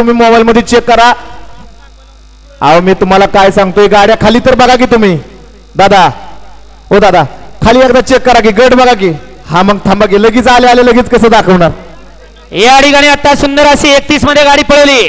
तुम्ही मोबाईल मध्ये चेक करा। अहो मी तुम्हाला काय सांगतोय, गाड्या खाली तर बघा की तुम्ही दादा, ओ दादा खाली एकदा चेक करा की, गट बघा की। हा मग थांबा की, लगेच आले आले लगेच कसं दाखवणार। या ठिकाणी आता सुंदर अशी 31 मध्ये गाडी पळवली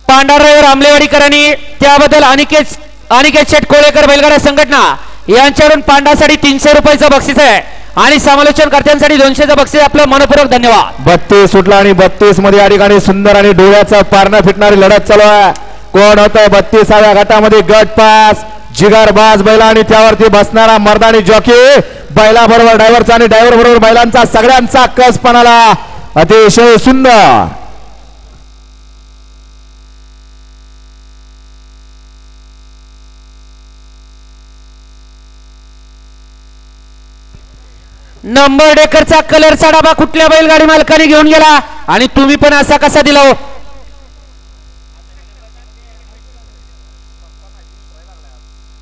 पांढरराव आमलेवाडीकरांनी, त्याबद्दल अनिकेत शेठ कोळेकर बैलगाडा संघटना यांच्याकडून पांढरासाठी 300 रुपयाचं बक्षीस आहे आणि समालोचनकर्त्यांसाठी 200चं बक्षीस। आपलं मनपूर्वक धन्यवाद। 32 सुटला आणि 32 मध्ये या ठिकाणी सुंदर आणि डोळ्याचा पारणा फिटणारी लढत चालू आहे। कोण होतं 32व्या गटामध्ये? गट पास जिगरबाज बैला आणि त्यावरती बसणारा मर्दानी जॉकी बैला बरोबर ड्रायव्हरचा आणि ड्रायव्हर बरोबर बैलांचा सगळ्यांचा कस पणाला अतिशय सुंदर। नंबर डेकरचा कलरचा डबा कुठल्या बैलगाडी मालकाने घेऊन गेला आणि तुम्ही पण असा कसा दिला हो?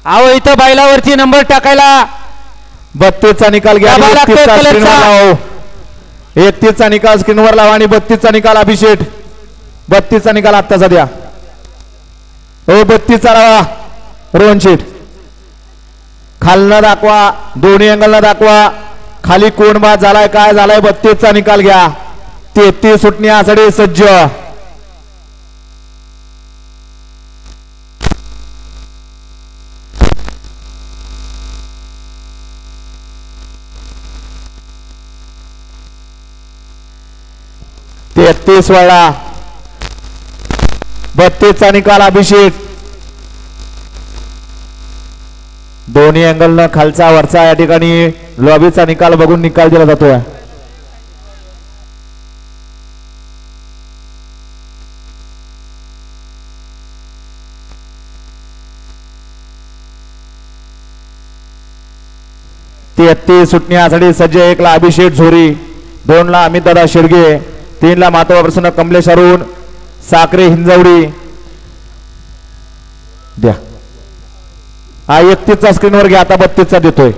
अहो इथं बैलावरती नंबर टाकायला 32 चा निकाल घ्या। 31 चा निकाल स्क्रीनवर लावा आणि 32 चा निकाल अभिषेक, 32 चा निकाल आत्ताचा द्या। हो 32 चा लावा रोहन शेठ, खालनं दाखवा, दोन्ही अँगलनं दाखवा, खाली कोण बाद झालाय काय झालाय। 32 चा निकाल घ्या। 33 सुटण्यासाठी सज्ज। वळला 32 चा निकाल अभिषेक। दोन्ही अँगलनं खालचा वरचा या ठिकाणी लॉबीचा निकाल बघून निकाल दिला जातोय। सुटण्यासाठी सज्ज। 1 ला अभिषेक झोरी, 2 ला अमित दादा शिर्गे, 3 ला मातोबा प्रसन्न कमलेश अरुण साखरे हिंजवडी द्या। हा 31 चा स्क्रीनवर घ्या, आता 32 चा देतोय।